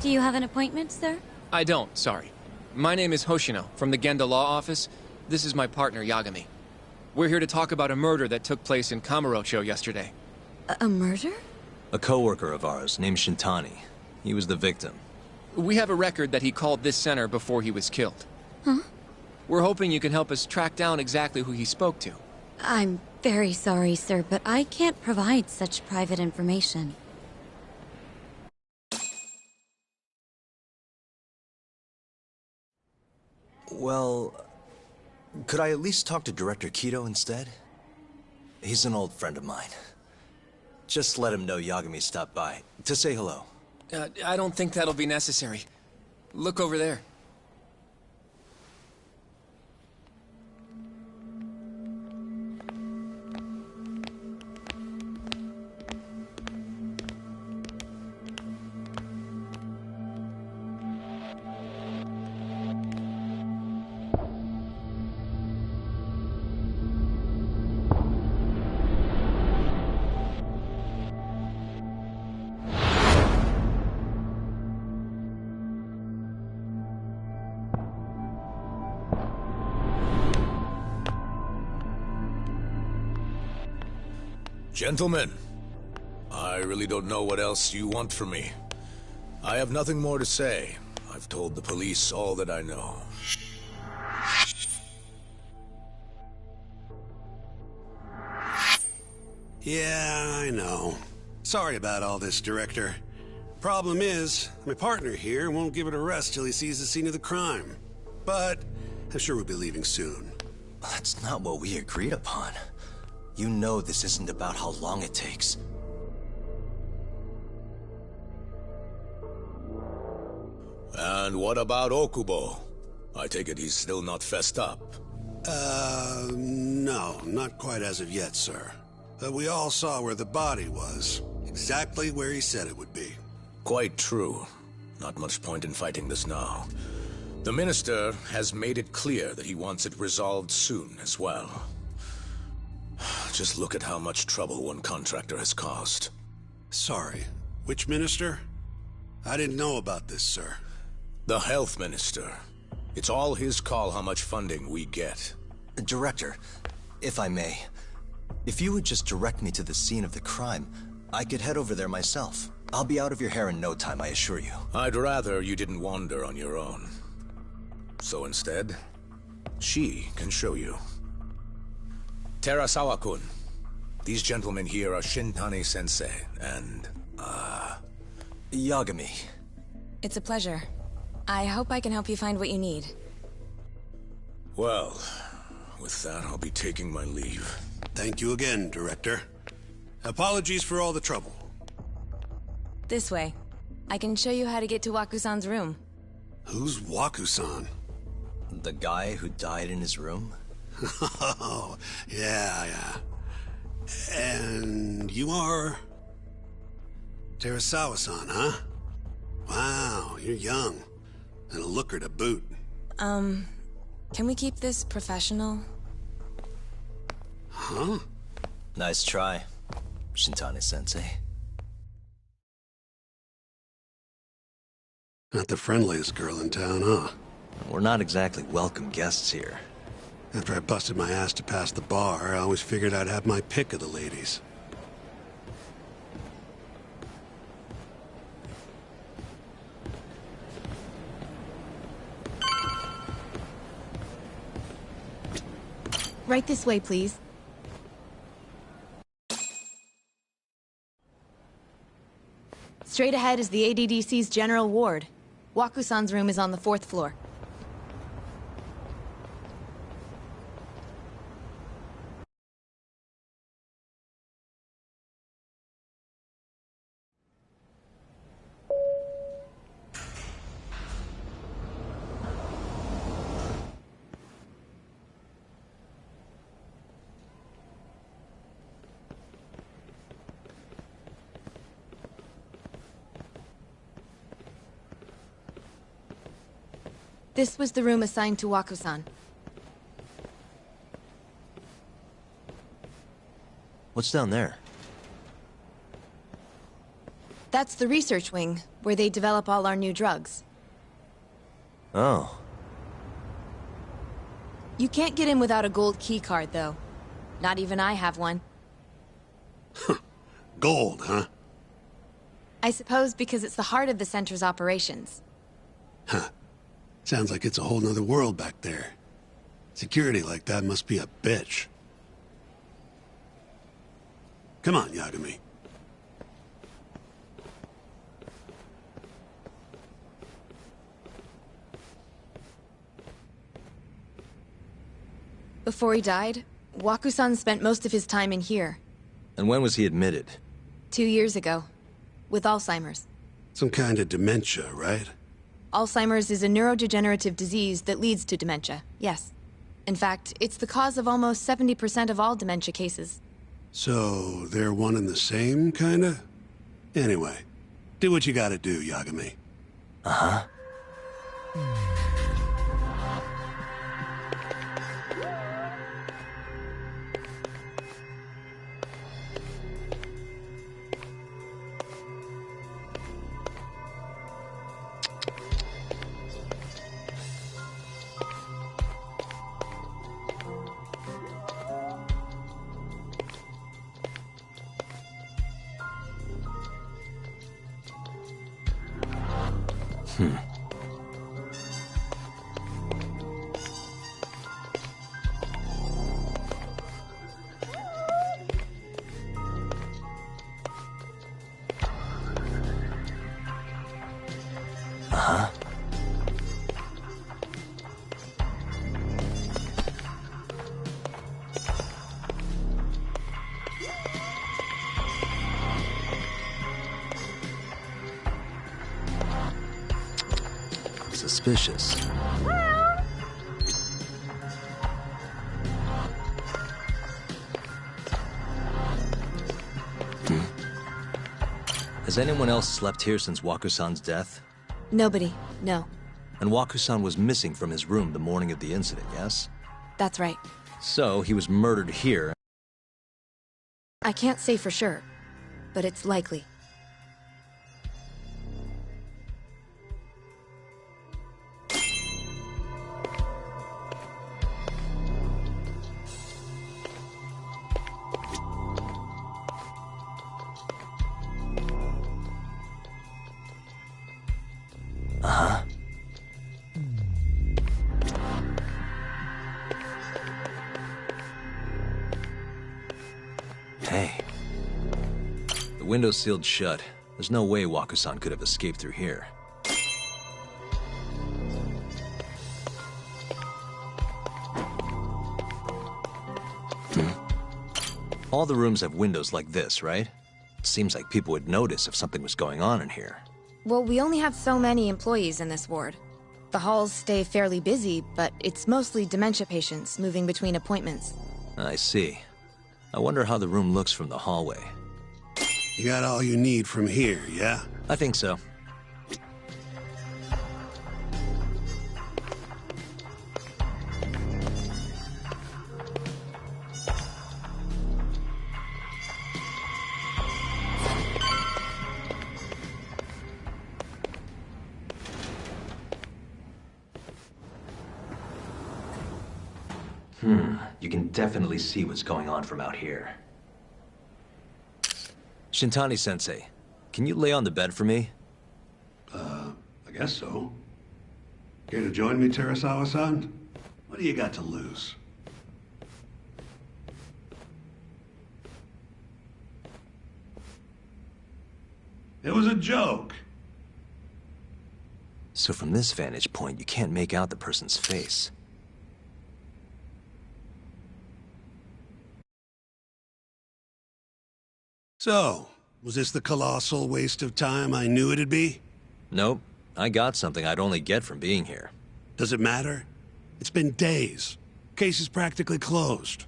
Do you have an appointment, sir? I don't, sorry. My name is Hoshino, from the Genda Law Office. This is my partner, Yagami. We're here to talk about a murder that took place in Kamurocho yesterday. A murder? A coworker of ours named Shintani. He was the victim. We have a record that he called this center before he was killed. Huh? We're hoping you can help us track down exactly who he spoke to. I'm very sorry, sir, but I can't provide such private information. Well, could I at least talk to Director Kido instead? He's an old friend of mine. Just let him know Yagami stopped by, to say hello. I don't think that'll be necessary. Look over there. Gentlemen, I really don't know what else you want from me. I have nothing more to say. I've told the police all that I know. Yeah, I know. Sorry about all this, Director. Problem is, my partner here won't give it a rest till he sees the scene of the crime. But I'm sure we'll be leaving soon. That's not what we agreed upon. You know this isn't about how long it takes. And what about Okubo? I take it he's still not fessed up. No, not quite as of yet, sir. But we all saw where the body was. Exactly where he said it would be. Quite true. Not much point in fighting this now. The Minister has made it clear that he wants it resolved soon as well. Just look at how much trouble one contractor has caused. Sorry, which minister? I didn't know about this, sir. The Health Minister. It's all his call how much funding we get. Director, if I may, if you would just direct me to the scene of the crime, I could head over there myself. I'll be out of your hair in no time, I assure you. I'd rather you didn't wander on your own. So instead, she can show you. Terasawa-kun, these gentlemen here are Shintani-sensei and, Yagami. It's a pleasure. I hope I can help you find what you need. Well, with that, I'll be taking my leave. Thank you again, Director. Apologies for all the trouble. This way. I can show you how to get to Waku-san's room. Who's Waku-san? The guy who died in his room? Oh, yeah. And you are... Terasawa-san, huh? Wow, you're young. And a looker to boot. Can we keep this professional? Huh? Nice try, Shintani-sensei. Not the friendliest girl in town, huh? We're not exactly welcome guests here. After I busted my ass to pass the bar, I always figured I'd have my pick of the ladies. Right this way, please. Straight ahead is the ADDC's general ward. Waku-san's room is on the 4th floor. This was the room assigned to Waku-san. What's down there? That's the research wing, where they develop all our new drugs. Oh. You can't get in without a gold key card, though. Not even I have one. Gold, huh? I suppose because it's the heart of the center's operations. Huh. Sounds like it's a whole nother world back there. Security like that must be a bitch. Come on, Yagami. Before he died, Waku-san spent most of his time in here. And when was he admitted? 2 years ago. With Alzheimer's. Some kind of dementia, right? Alzheimer's is a neurodegenerative disease that leads to dementia, yes. In fact, it's the cause of almost 70% of all dementia cases. So, they're one and the same, kinda? Anyway, do what you gotta do, Yagami. Uh-huh. Suspicious. Has anyone else slept here since Waku-san's death? Nobody, no. And Waku-san was missing from his room the morning of the incident, yes? That's right. So, he was murdered here. I can't say for sure, but it's likely. Uh-huh. Hey. The window's sealed shut. There's no way Waku-san could have escaped through here. All the rooms have windows like this, right? It seems like people would notice if something was going on in here. Well, we only have so many employees in this ward. The halls stay fairly busy, but it's mostly dementia patients moving between appointments. I see. I wonder how the room looks from the hallway. You got all you need from here, yeah? I think so. You can definitely see what's going on from out here. Shintani-sensei, can you lay on the bed for me? I guess so. Care to join me, Terasawa-san? What do you got to lose? It was a joke. So from this vantage point, you can't make out the person's face. So, was this the colossal waste of time I knew it'd be? Nope. I got something I'd only get from being here. Does it matter? It's been days. Case is practically closed.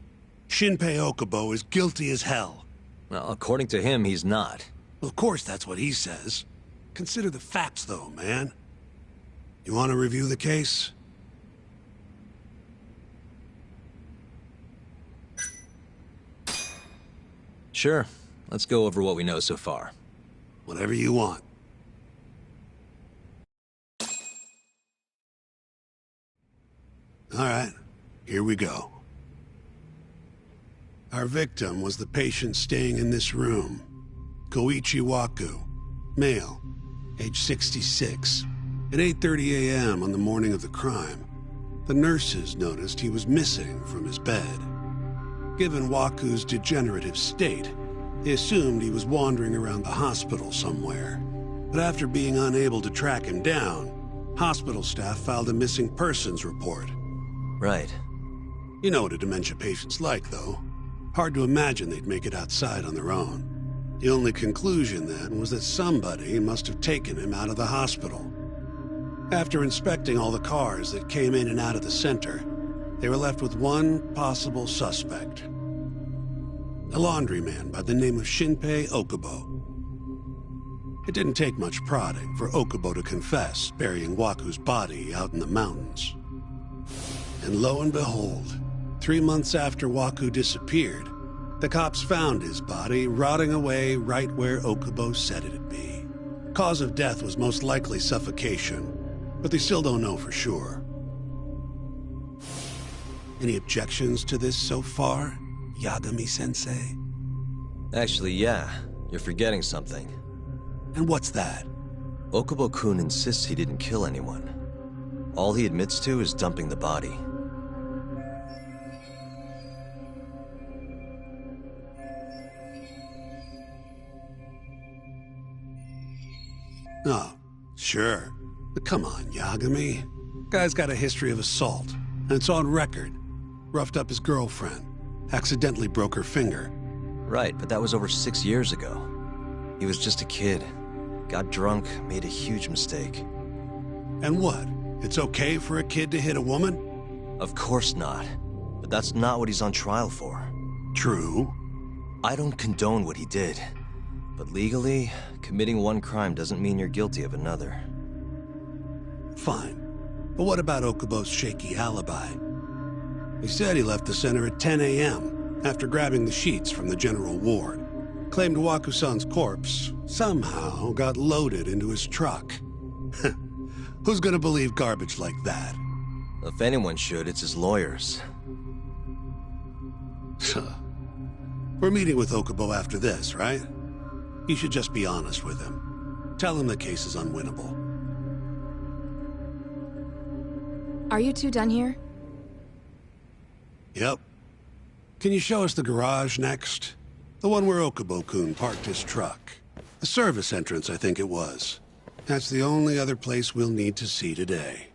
Shinpei Okubo is guilty as hell. Well, according to him, he's not. Well, of course that's what he says. Consider the facts, though, man. You want to review the case? Sure. Let's go over what we know so far. Whatever you want. All right, here we go. Our victim was the patient staying in this room. Koichi Waku, male, age 66. At 8:30 a.m. on the morning of the crime, the nurses noticed he was missing from his bed. Given Waku's degenerative state, they assumed he was wandering around the hospital somewhere. But after being unable to track him down, hospital staff filed a missing persons report. Right. You know what a dementia patient's like, though. Hard to imagine they'd make it outside on their own. The only conclusion then was that somebody must have taken him out of the hospital. After inspecting all the cars that came in and out of the center, they were left with one possible suspect. A laundryman by the name of Shinpei Okubo. It didn't take much prodding for Okubo to confess burying Waku's body out in the mountains. And lo and behold, 3 months after Waku disappeared, the cops found his body rotting away right where Okubo said it'd be. Cause of death was most likely suffocation, but they still don't know for sure. Any objections to this so far, Yagami-sensei? Actually, yeah. You're forgetting something. And what's that? Okubo-kun insists he didn't kill anyone. All he admits to is dumping the body. Oh, sure. But come on, Yagami. Guy's got a history of assault, and it's on record. Roughed up his girlfriend. Accidentally broke her finger. Right, but that was over 6 years ago. He was just a kid. Got drunk, made a huge mistake. And what? It's okay for a kid to hit a woman? Of course not. But that's not what he's on trial for. True. I don't condone what he did. But legally, committing one crime doesn't mean you're guilty of another. Fine. But what about Okubo's shaky alibi? He said he left the center at 10 a.m. after grabbing the sheets from the general ward. Claimed Waku-san's corpse somehow got loaded into his truck. Who's gonna believe garbage like that? If anyone should, it's his lawyers. We're meeting with Okubo after this, right? You should just be honest with him. Tell him the case is unwinnable. Are you two done here? Yep. Can you show us the garage next? The one where Okubo-kun parked his truck. The service entrance, I think it was. That's the only other place we'll need to see today.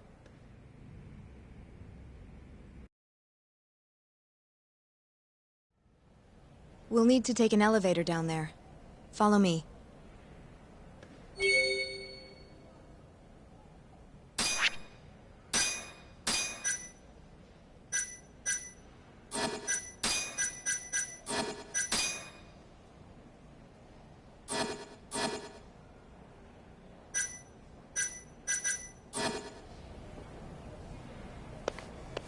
We'll need to take an elevator down there. Follow me.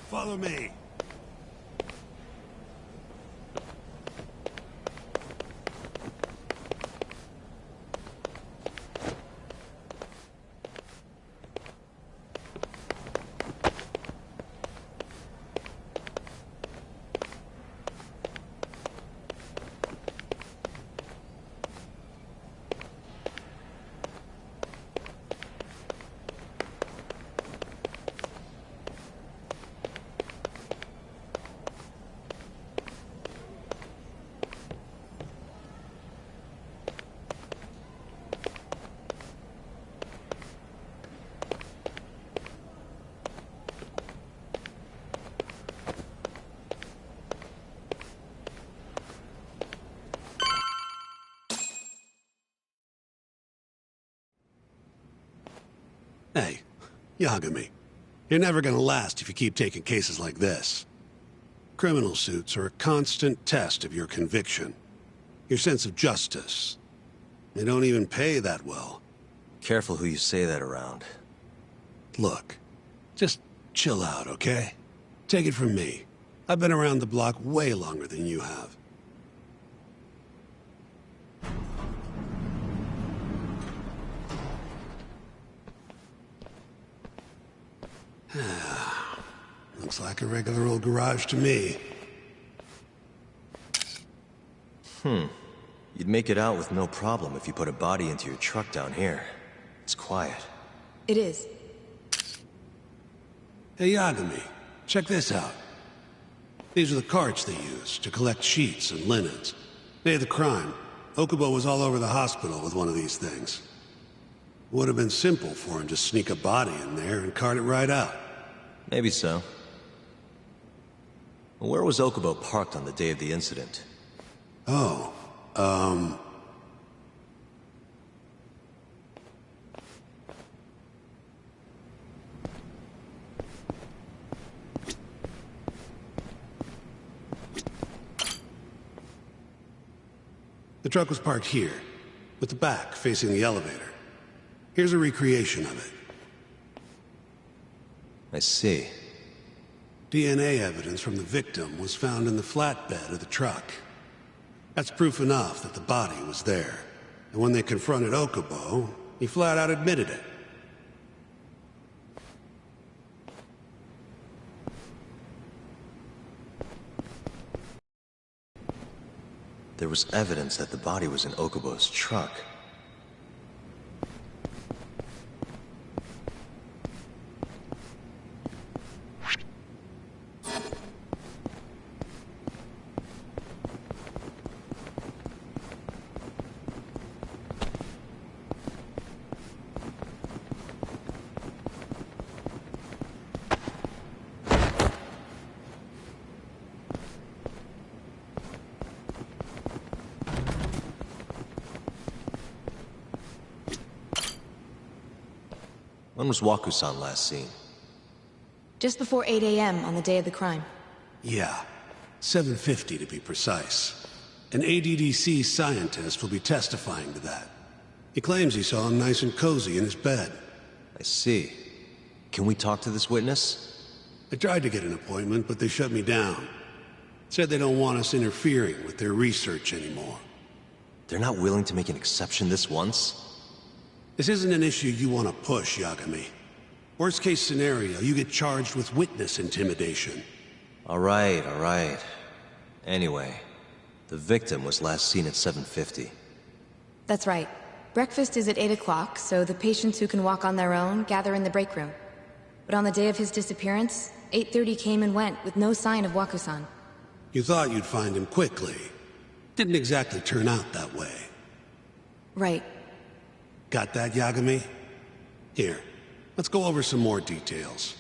Follow me. Hey, Yagami. You're never gonna last if you keep taking cases like this. Criminal suits are a constant test of your conviction. Your sense of justice. They don't even pay that well. Careful who you say that around. Look, just chill out, okay? Take it from me. I've been around the block way longer than you have. Looks like a regular old garage to me. You'd make it out with no problem if you put a body into your truck down here. It's quiet. It is. Hey, Yagami, check this out. These are the carts they use to collect sheets and linens. Day of the crime, Okubo was all over the hospital with one of these things. Would have been simple for him to sneak a body in there and cart it right out. Maybe so. Where was Okubo parked on the day of the incident? Oh, the truck was parked here, with the back facing the elevator. Here's a recreation of it. I see. DNA evidence from the victim was found in the flatbed of the truck. That's proof enough that the body was there. And when they confronted Okubo, he flat out admitted it. There was evidence that the body was in Okubo's truck. When was Waku-san last seen? Just before 8 a.m. on the day of the crime. Yeah, 7:50 to be precise. An ADDC scientist will be testifying to that. He claims he saw him nice and cozy in his bed. I see. Can we talk to this witness? I tried to get an appointment, but they shut me down. Said they don't want us interfering with their research anymore. They're not willing to make an exception this once? This isn't an issue you want to push, Yagami. Worst case scenario, you get charged with witness intimidation. All right. Anyway, the victim was last seen at 7:50. That's right. Breakfast is at 8 o'clock, so the patients who can walk on their own gather in the break room. But on the day of his disappearance, 8:30 came and went with no sign of Waku-san. You thought you'd find him quickly. Didn't exactly turn out that way. Right. Got that, Yagami? Here, let's go over some more details.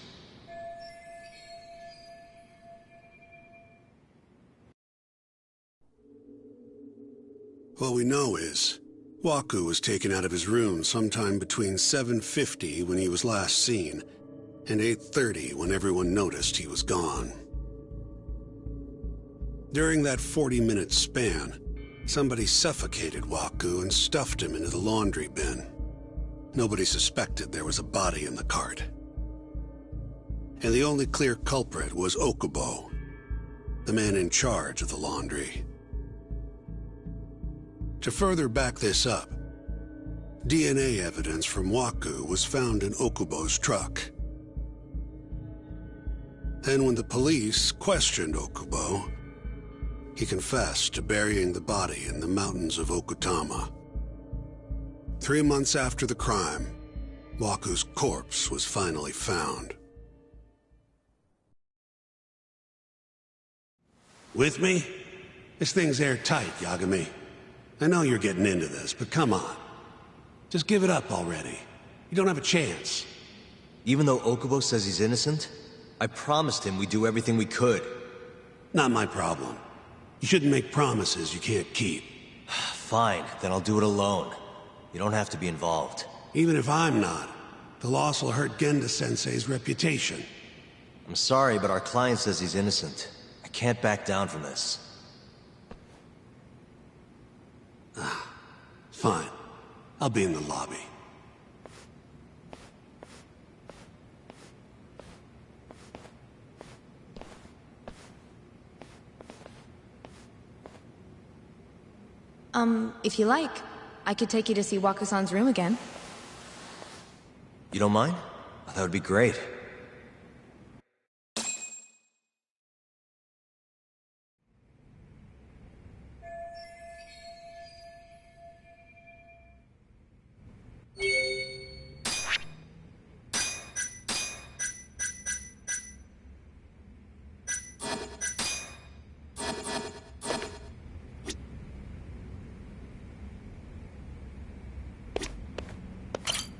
What we know is, Waku was taken out of his room sometime between 7:50 when he was last seen, and 8:30 when everyone noticed he was gone. During that 40-minute span, somebody suffocated Waku and stuffed him into the laundry bin. Nobody suspected there was a body in the cart. And the only clear culprit was Okubo, the man in charge of the laundry. To further back this up, DNA evidence from Waku was found in Okubo's truck. And when the police questioned Okubo, he confessed to burying the body in the mountains of Okutama. 3 months after the crime, Waku's corpse was finally found. With me? This thing's airtight, Yagami. I know you're getting into this, but come on. Just give it up already. You don't have a chance. Even though Okubo says he's innocent, I promised him we'd do everything we could. Not my problem. You shouldn't make promises you can't keep. Fine, then I'll do it alone. You don't have to be involved. Even if I'm not, the loss will hurt Genda-sensei's reputation. I'm sorry, but our client says he's innocent. I can't back down from this. Fine. I'll be in the lobby. If you like, I could take you to see Waku-san's room again. You don't mind? That would be great.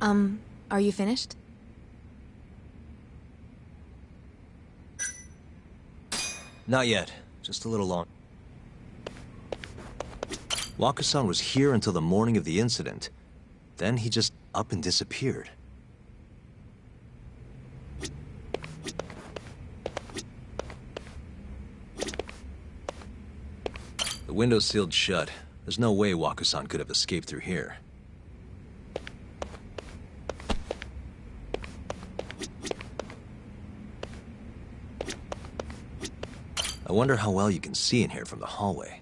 Are you finished? Not yet. Just a little long. Waka-san was here until the morning of the incident. Then he just up and disappeared. The window's sealed shut. There's no way Waka-san could have escaped through here. I wonder how well you can see in here from the hallway.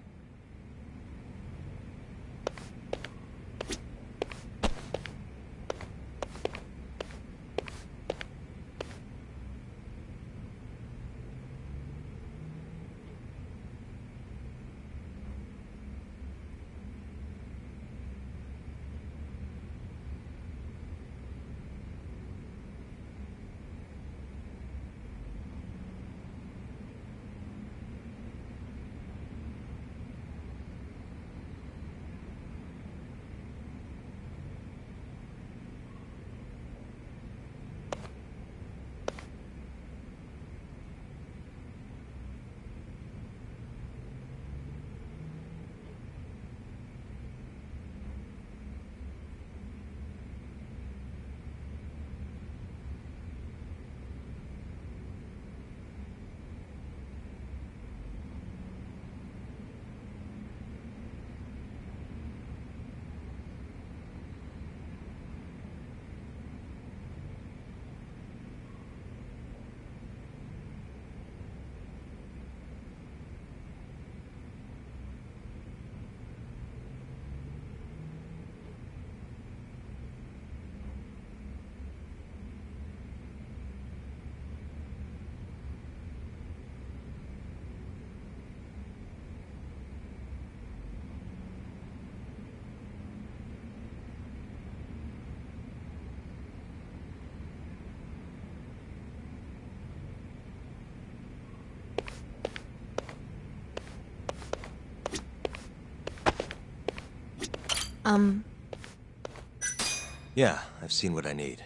Yeah, I've seen what I need.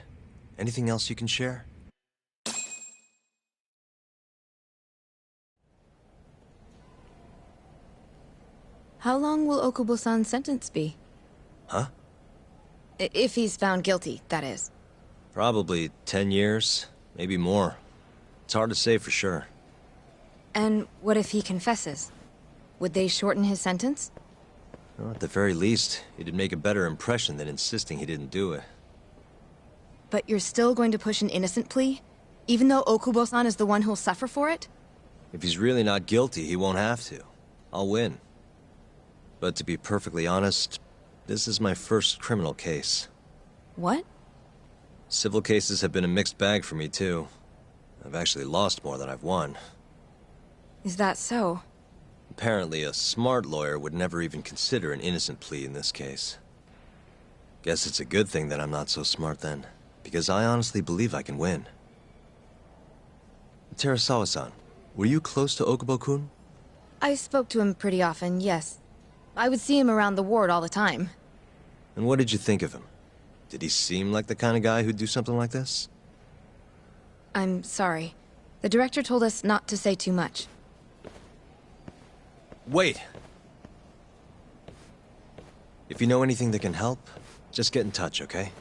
Anything else you can share? How long will Okubo-san's sentence be? Huh? If he's found guilty, that is. Probably 10 years, maybe more. It's hard to say for sure. And what if he confesses? Would they shorten his sentence? Well, at the very least, it'd make a better impression than insisting he didn't do it. But you're still going to push an innocent plea? Even though Okubo-san is the one who'll suffer for it? If he's really not guilty, he won't have to. I'll win. But to be perfectly honest, this is my first criminal case. What? Civil cases have been a mixed bag for me, too. I've actually lost more than I've won. Is that so? Apparently, a smart lawyer would never even consider an innocent plea in this case. Guess it's a good thing that I'm not so smart then, because I honestly believe I can win. Terasawa-san, were you close to Okubo-kun? I spoke to him pretty often, yes. I would see him around the ward all the time. And what did you think of him? Did he seem like the kind of guy who'd do something like this? I'm sorry. The director told us not to say too much. Wait! If you know anything that can help, just get in touch, okay?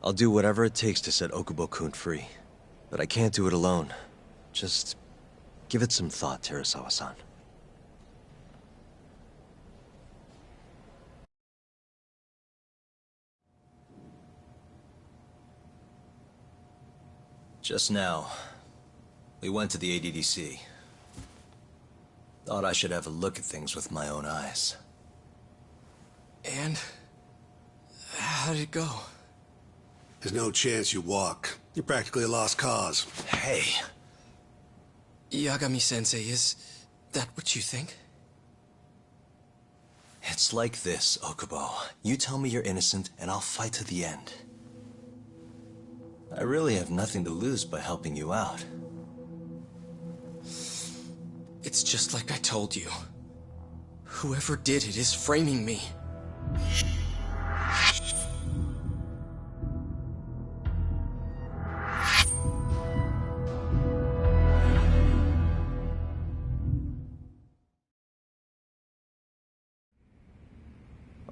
I'll do whatever it takes to set Okubo-kun free. But I can't do it alone. Just give it some thought, Terasawa-san. Just now, we went to the ADDC. Thought I should have a look at things with my own eyes. And how did it go? There's no chance you walk. You're practically a lost cause. Hey! Yagami-sensei, is that what you think? It's like this, Okubo. You tell me you're innocent, and I'll fight to the end. I really have nothing to lose by helping you out. It's just like I told you. Whoever did it is framing me.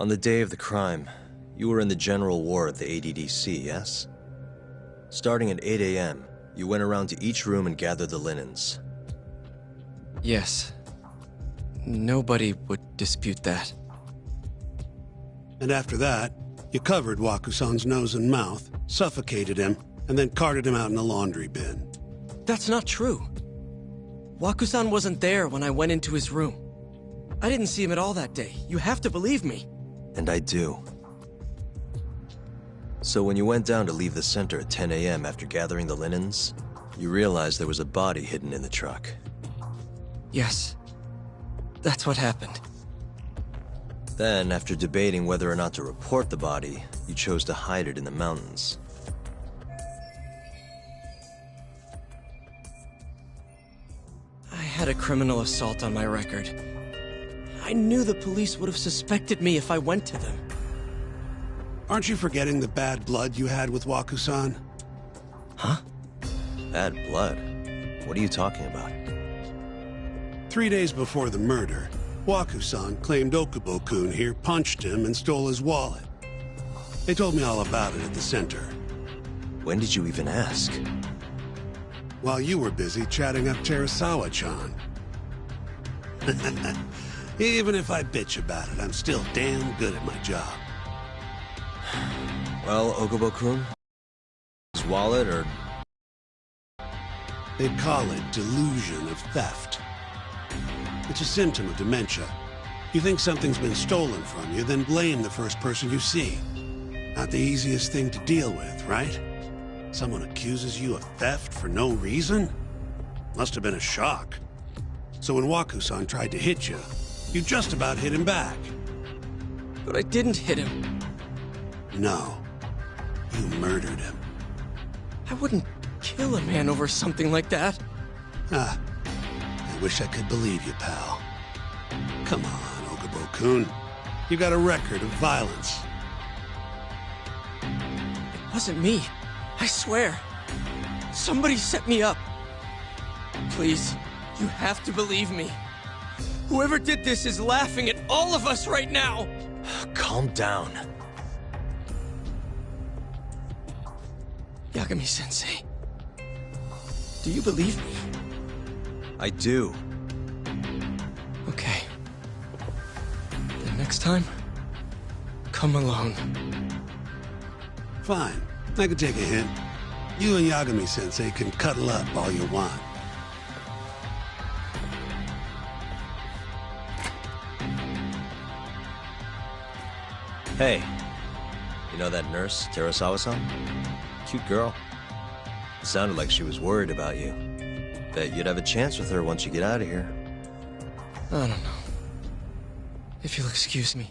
On the day of the crime, you were in the general ward of the ADDC, yes? Starting at 8 a.m., you went around to each room and gathered the linens. Yes. Nobody would dispute that. And after that, you covered Wakusan's nose and mouth, suffocated him, and then carted him out in a laundry bin. That's not true. Wakusan wasn't there when I went into his room. I didn't see him at all that day. You have to believe me. And I do. So when you went down to leave the center at 10 a.m. after gathering the linens, you realized there was a body hidden in the truck. Yes. That's what happened. Then, after debating whether or not to report the body, you chose to hide it in the mountains. I had a criminal assault on my record. I knew the police would have suspected me if I went to them. Aren't you forgetting the bad blood you had with Wakusan? Huh? Bad blood? What are you talking about? 3 days before the murder, Wakusan claimed Okubo-kun here punched him and stole his wallet. They told me all about it at the center. When did you even ask? While you were busy chatting up Terasawa-chan. Even if I bitch about it, I'm still damn good at my job. Well, Okubo-kun? His wallet, or... They'd call it delusion of theft. It's a symptom of dementia. You think something's been stolen from you, then blame the first person you see. Not the easiest thing to deal with, right? Someone accuses you of theft for no reason? Must have been a shock. So when Wakusan tried to hit you, you just about hit him back. But I didn't hit him. No. You murdered him. I wouldn't kill a man over something like that. Ah. I wish I could believe you, pal. Come on, Okubo-kun. You got a record of violence. It wasn't me. I swear. Somebody set me up. Please, you have to believe me. Whoever did this is laughing at all of us right now. Calm down. Yagami-sensei, do you believe me? I do. Okay. Then next time, come alone. Fine. I can take a hint. You and Yagami-sensei can cuddle up all you want. Hey, you know that nurse, Terasawa-san? Cute girl. It sounded like she was worried about you. Bet you'd have a chance with her once you get out of here. I don't know. If you'll excuse me.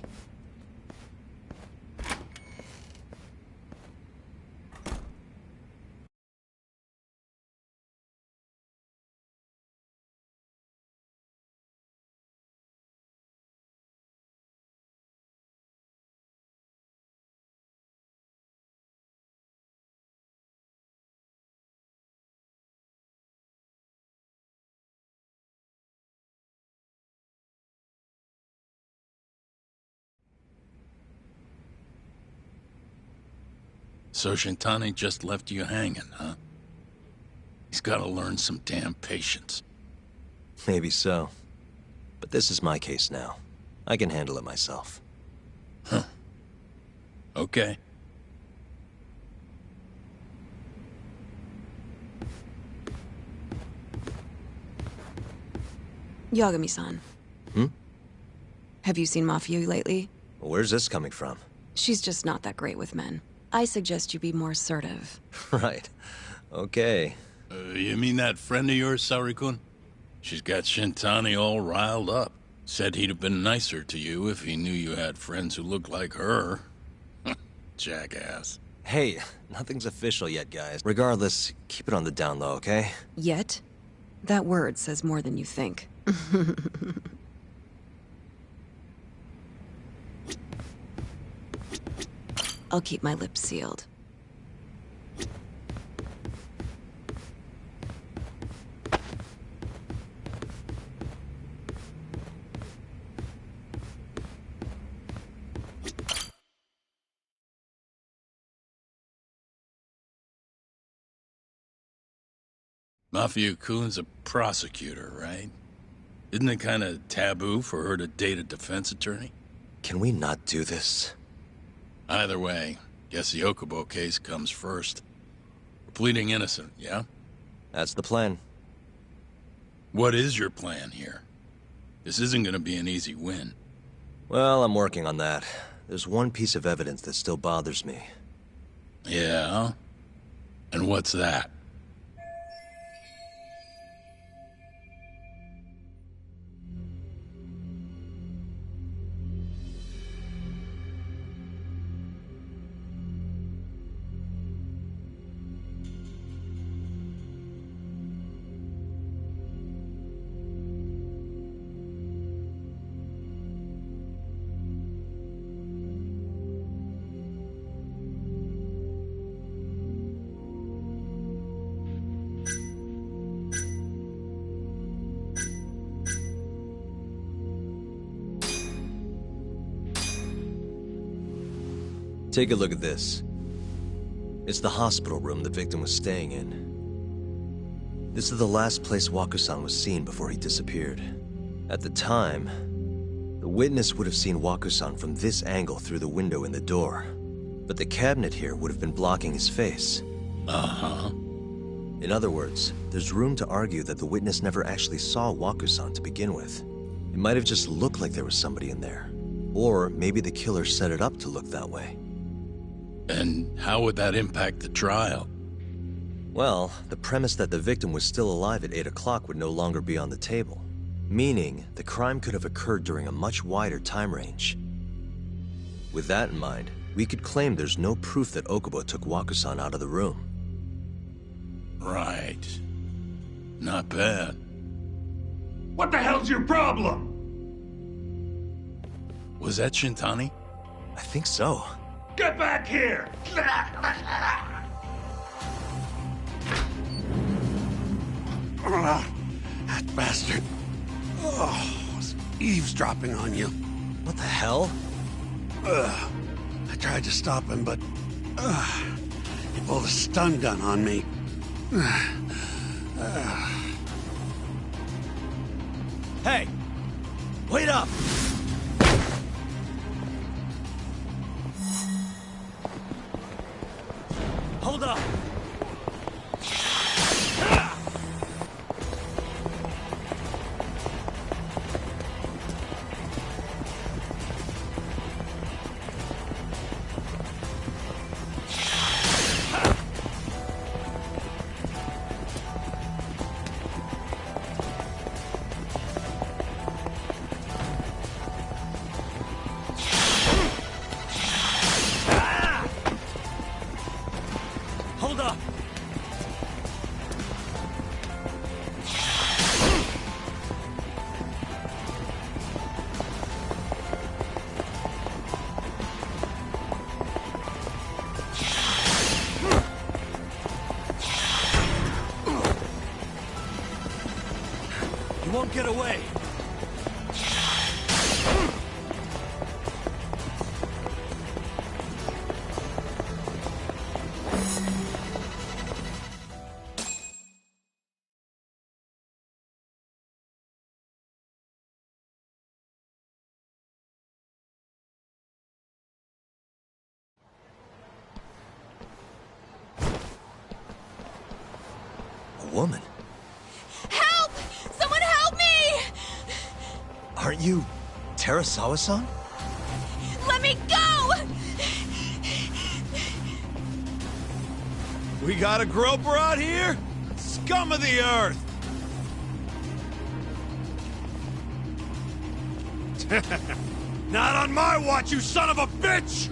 So Shintani just left you hanging, huh? He's gotta learn some damn patience. Maybe so. But this is my case now. I can handle it myself. Huh. Okay. Yagami-san. Hmm? Have you seen Mafia lately? Where's this coming from? She's just not that great with men. I suggest you be more assertive. Right. Okay. You mean that friend of yours, Saori-kun? She's got Shintani all riled up. Said he'd have been nicer to you if he knew you had friends who looked like her. Jackass. Hey, nothing's official yet, guys. Regardless, keep it on the down low, okay? Yet? That word says more than you think. I'll keep my lips sealed. Mafia-kun's a prosecutor, right? Isn't it kind of taboo for her to date a defense attorney? Can we not do this? Either way, guess the Okubo case comes first. We're pleading innocent, yeah? That's the plan. What is your plan here? This isn't gonna be an easy win. Well, I'm working on that. There's one piece of evidence that still bothers me. Yeah? And what's that? Take a look at this. It's the hospital room the victim was staying in. This is the last place Waku-san was seen before he disappeared. At the time, the witness would have seen Waku-san from this angle through the window in the door. But the cabinet here would have been blocking his face. Uh-huh. In other words, there's room to argue that the witness never actually saw Waku-san to begin with. It might have just looked like there was somebody in there. Or maybe the killer set it up to look that way. And how would that impact the trial? Well, the premise that the victim was still alive at 8 o'clock would no longer be on the table. Meaning, the crime could have occurred during a much wider time range. With that in mind, we could claim there's no proof that Okubo took Waku-san out of the room. Right. Not bad. What the hell's your problem? Was that Shintani? I think so. Get back here! That bastard. Oh, was eavesdropping on you. What the hell? I tried to stop him, but he pulled a stun gun on me. Hey! Wait up! Hold up! Hold up! You won't get away! Woman? Help! Someone help me! Aren't you Terasawa-san? Let me go! We got a groper out here? Scum of the earth! Not on my watch, you son of a bitch!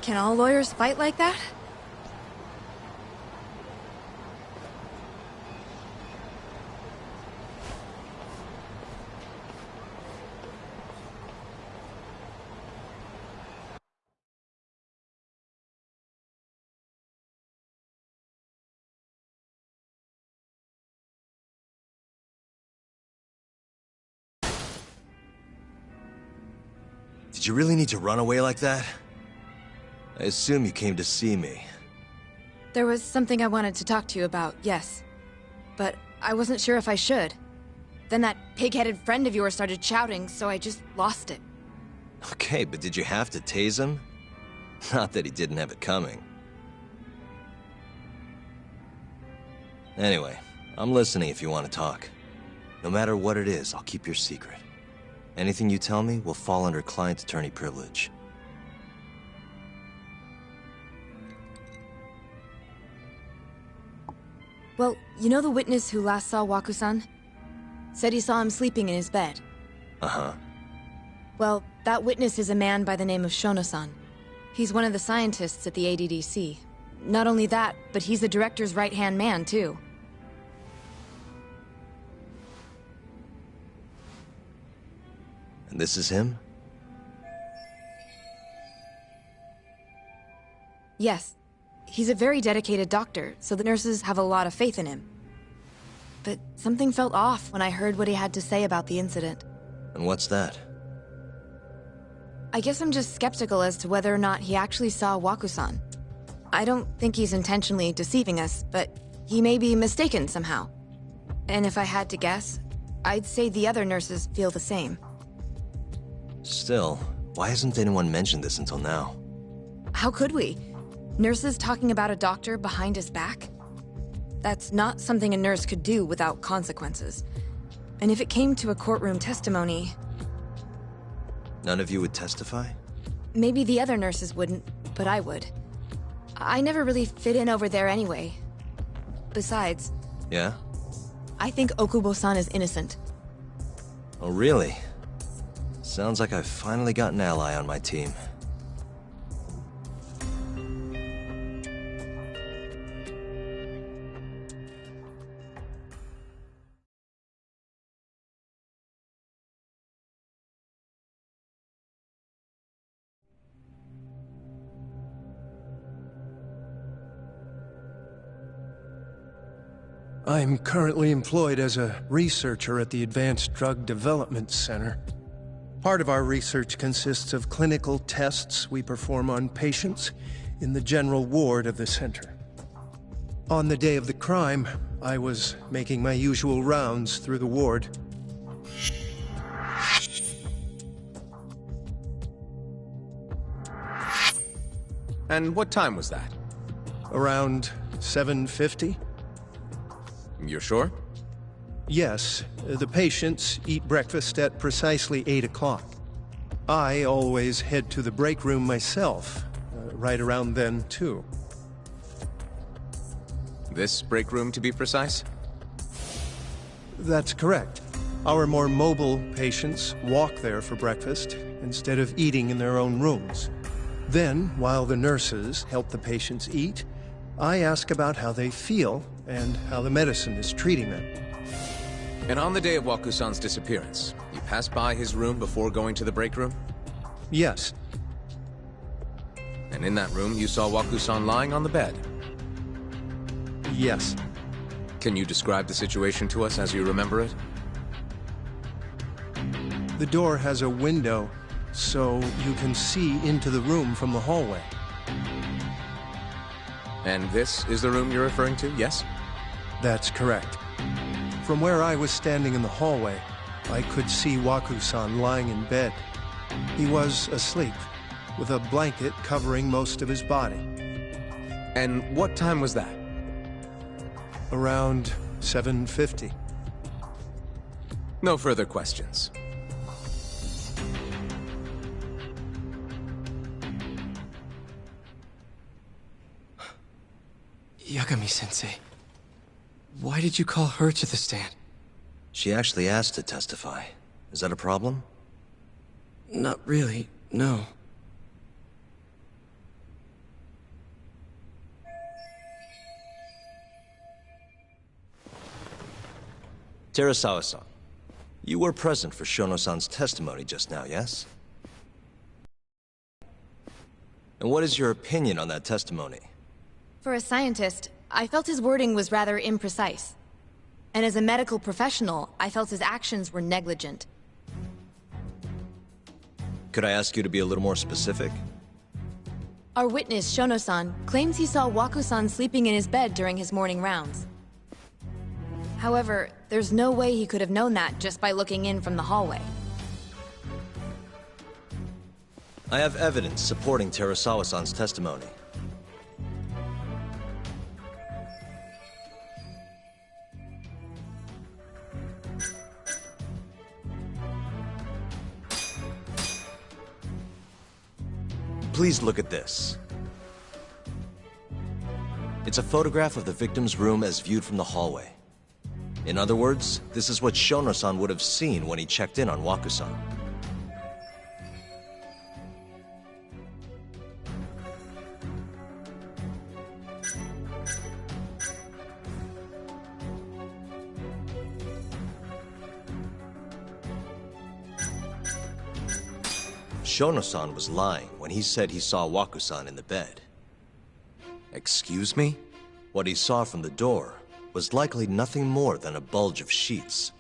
Can all lawyers fight like that? Did you really need to run away like that? I assume you came to see me. There was something I wanted to talk to you about, yes. But I wasn't sure if I should. Then that pig-headed friend of yours started shouting, so I just lost it. Okay, but did you have to tase him? Not that he didn't have it coming. Anyway, I'm listening if you want to talk. No matter what it is, I'll keep your secret. Anything you tell me will fall under client attorney privilege. Well, you know the witness who last saw Waku-san? Said he saw him sleeping in his bed. Uh-huh. Well, that witness is a man by the name of Shono-san. He's one of the scientists at the ADDC. Not only that, but he's the director's right-hand man, too. And this is him? Yes. He's a very dedicated doctor, so the nurses have a lot of faith in him. But something felt off when I heard what he had to say about the incident. And what's that? I guess I'm just skeptical as to whether or not he actually saw Waku-san. I don't think he's intentionally deceiving us, but he may be mistaken somehow. And if I had to guess, I'd say the other nurses feel the same. Still, why hasn't anyone mentioned this until now? How could we? Nurses talking about a doctor behind his back? That's not something a nurse could do without consequences. And if it came to a courtroom testimony... None of you would testify? Maybe the other nurses wouldn't, but I would. I never really fit in over there anyway. Besides... Yeah? I think Okubo-san is innocent. Oh, really? Sounds like I've finally got an ally on my team. I'm currently employed as a researcher at the Advanced Drug Development Center. Part of our research consists of clinical tests we perform on patients in the general ward of the center. On the day of the crime, I was making my usual rounds through the ward. And what time was that? Around 7:50? You're sure? Yes, the patients eat breakfast at precisely 8 o'clock. I always head to the break room myself, right around then, too. This break room, to be precise? That's correct. Our more mobile patients walk there for breakfast instead of eating in their own rooms. Then, while the nurses help the patients eat, I ask about how they feel and how the medicine is treating them. And on the day of Waku-san's disappearance, you passed by his room before going to the break room? Yes. And in that room, you saw Waku-san lying on the bed? Yes. Can you describe the situation to us as you remember it? The door has a window, so you can see into the room from the hallway. And this is the room you're referring to, yes? That's correct. From where I was standing in the hallway, I could see Waku-san lying in bed. He was asleep, with a blanket covering most of his body. And what time was that? Around 7:50. No further questions. Yagami-sensei, why did you call her to the stand? She actually asked to testify. Is that a problem? Not really, no. Terasawa-san, you were present for Shono-san's testimony just now, yes? And what is your opinion on that testimony? For a scientist, I felt his wording was rather imprecise. And as a medical professional, I felt his actions were negligent. Could I ask you to be a little more specific? Our witness, Shono-san, claims he saw Waku-san sleeping in his bed during his morning rounds. However, there's no way he could have known that just by looking in from the hallway. I have evidence supporting Terasawa-san's testimony. Please look at this. It's a photograph of the victim's room as viewed from the hallway. In other words, this is what Shono-san would have seen when he checked in on Waku-san. Shono-san was lying when he said he saw Waku-san in the bed. Excuse me? What he saw from the door was likely nothing more than a bulge of sheets.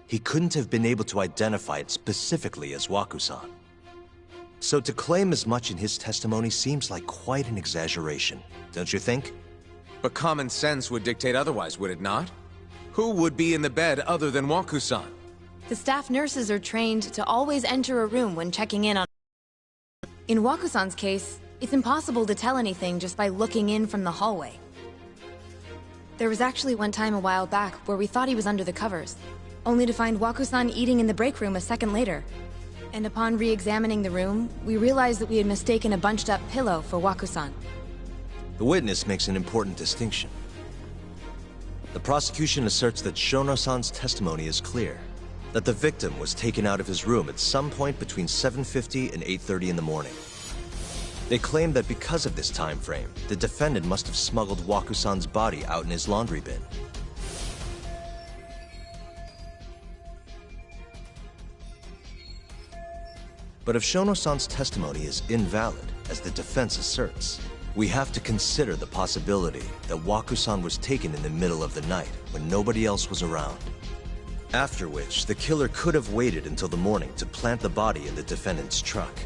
He couldn't have been able to identify it specifically as Waku-san. So to claim as much in his testimony seems like quite an exaggeration, don't you think? But common sense would dictate otherwise, would it not? Who would be in the bed other than Waku-san? The staff nurses are trained to always enter a room when checking in on... In Waku-san's case, it's impossible to tell anything just by looking in from the hallway. There was actually one time a while back where we thought he was under the covers, only to find Waku-san eating in the break room a second later. And upon re-examining the room, we realized that we had mistaken a bunched-up pillow for Waku-san. The witness makes an important distinction. The prosecution asserts that Shono-san's testimony is clear, that the victim was taken out of his room at some point between 7:50 and 8:30 in the morning. They claim that because of this time frame, the defendant must have smuggled Waku-san's body out in his laundry bin. But if Shono-san's testimony is invalid, as the defense asserts, we have to consider the possibility that Waku-san was taken in the middle of the night when nobody else was around. After which, the killer could have waited until the morning to plant the body in the defendant's truck.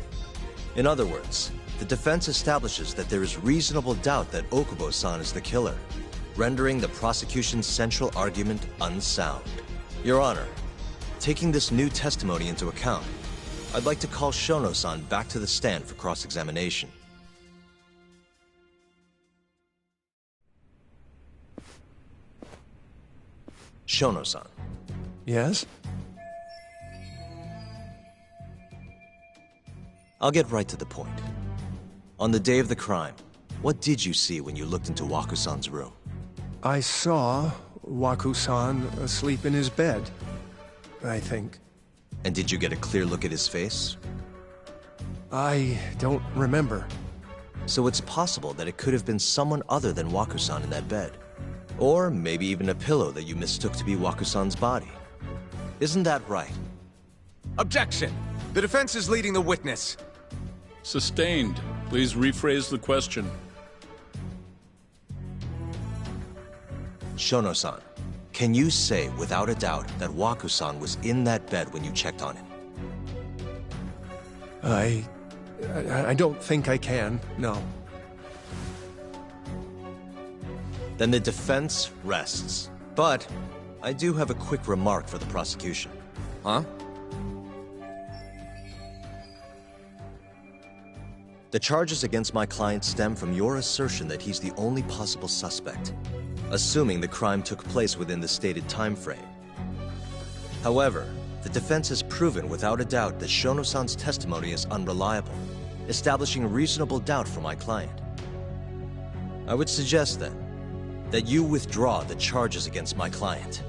In other words, the defense establishes that there is reasonable doubt that Okubo-san is the killer, rendering the prosecution's central argument unsound. Your Honor, taking this new testimony into account, I'd like to call Shono-san back to the stand for cross-examination. Shono-san. Yes? I'll get right to the point. On the day of the crime, what did you see when you looked into Waku-san's room? I saw Waku-san asleep in his bed, I think. And did you get a clear look at his face? I don't remember. So it's possible that it could have been someone other than Waku-san in that bed. Or maybe even a pillow that you mistook to be Waku-san's body. Isn't that right? Objection! The defense is leading the witness. Sustained. Please rephrase the question. Shono-san, can you say without a doubt that Waku-san was in that bed when you checked on him? I don't think I can, no. Then the defense rests. But I do have a quick remark for the prosecution. Huh? The charges against my client stem from your assertion that he's the only possible suspect, assuming the crime took place within the stated time frame. However, the defense has proven without a doubt that Shono-san's testimony is unreliable, establishing reasonable doubt for my client. I would suggest, then, that you withdraw the charges against my client.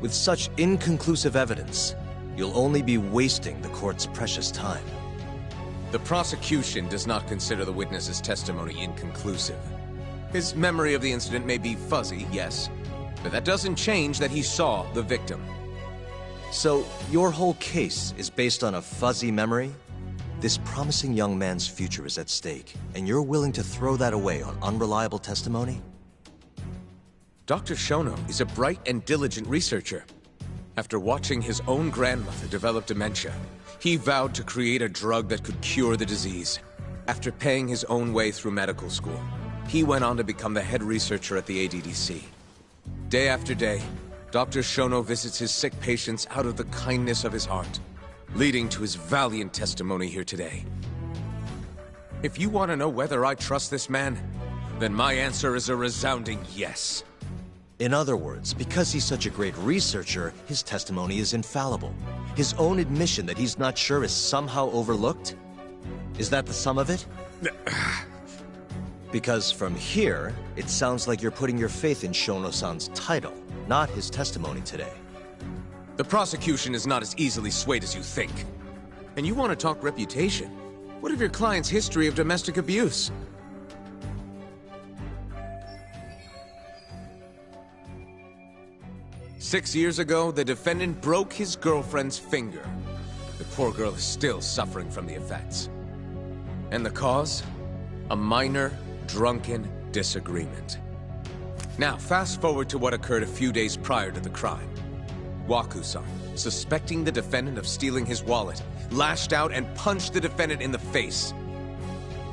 With such inconclusive evidence, you'll only be wasting the court's precious time. The prosecution does not consider the witness's testimony inconclusive. His memory of the incident may be fuzzy, yes, but that doesn't change that he saw the victim. So, your whole case is based on a fuzzy memory? This promising young man's future is at stake, and you're willing to throw that away on unreliable testimony? Dr. Shono is a bright and diligent researcher. After watching his own grandmother develop dementia, he vowed to create a drug that could cure the disease. After paying his own way through medical school, he went on to become the head researcher at the ADDC. Day after day, Dr. Shono visits his sick patients out of the kindness of his heart, leading to his valiant testimony here today. If you want to know whether I trust this man, then my answer is a resounding yes. In other words, because he's such a great researcher, his testimony is infallible. His own admission that he's not sure is somehow overlooked? Is that the sum of it? Because from here, it sounds like you're putting your faith in Shono-san's title, not his testimony today. The prosecution is not as easily swayed as you think. And you want to talk reputation? What of your client's history of domestic abuse? "6 years ago, the defendant broke his girlfriend's finger. The poor girl is still suffering from the effects. And the cause? A minor, drunken disagreement. Now, fast forward to what occurred a few days prior to the crime. Waku-san, suspecting the defendant of stealing his wallet, lashed out and punched the defendant in the face.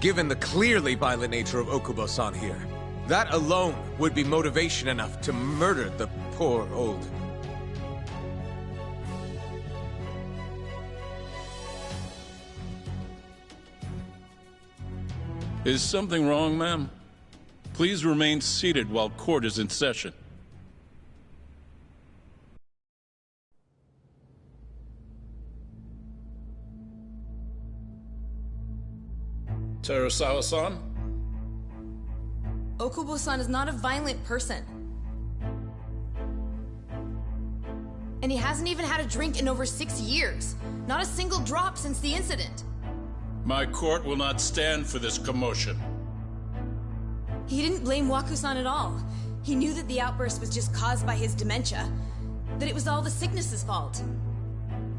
Given the clearly violent nature of Okubo-san here, that alone would be motivation enough to murder the poor old... Is something wrong, ma'am? Please remain seated while court is in session. Terasawa-san? Okubo-san is not a violent person. And he hasn't even had a drink in over 6 years. Not a single drop since the incident. My court will not stand for this commotion. He didn't blame Waku-san at all. He knew that the outburst was just caused by his dementia. That it was all the sickness's fault.